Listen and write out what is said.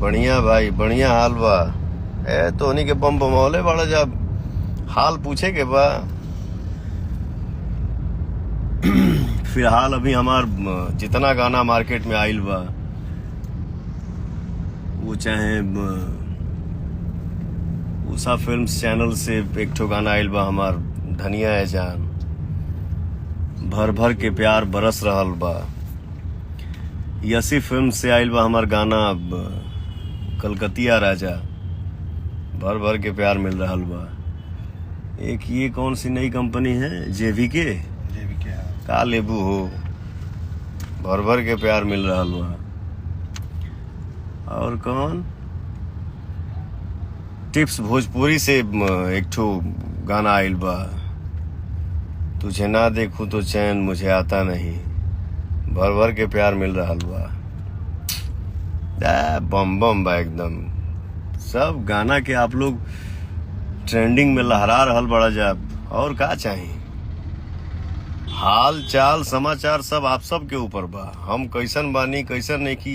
बढ़िया भाई, बढ़िया हाल बा। ए तोहनी के बम बमौले बड़ा, जब हाल पूछे के बा। फिलहाल अभी हमार जितना गाना मार्केट में आइल बा, वो चाहे उषा फिल्म्स चैनल से एक ठो गाना आइल बा हमार धनिया है जान, भर भर के प्यार बरस रहल बा। यसी फिल्म से आइल बा हमार गाना कलकतिया राजा, भर भर के प्यार मिल रहल बा। एक ये कौन सी नई कंपनी है, जेवीके का लेबू हो, भर भर के प्यार मिल रहल बा। और कौन टिप्स भोजपुरी से एक ठो गाना आइल बा, तुझे ना देखूं तो चैन मुझे आता नहीं, भर भर के प्यार मिल रहल बा। बम बम बा एकदम। सब गाना के आप लोग ट्रेंडिंग में लहरा रहल बड़ा जब, और का चाहिए। हाल चाल समाचार सब आप सब के ऊपर बा, हम कैसन बानी कैसन नहीं की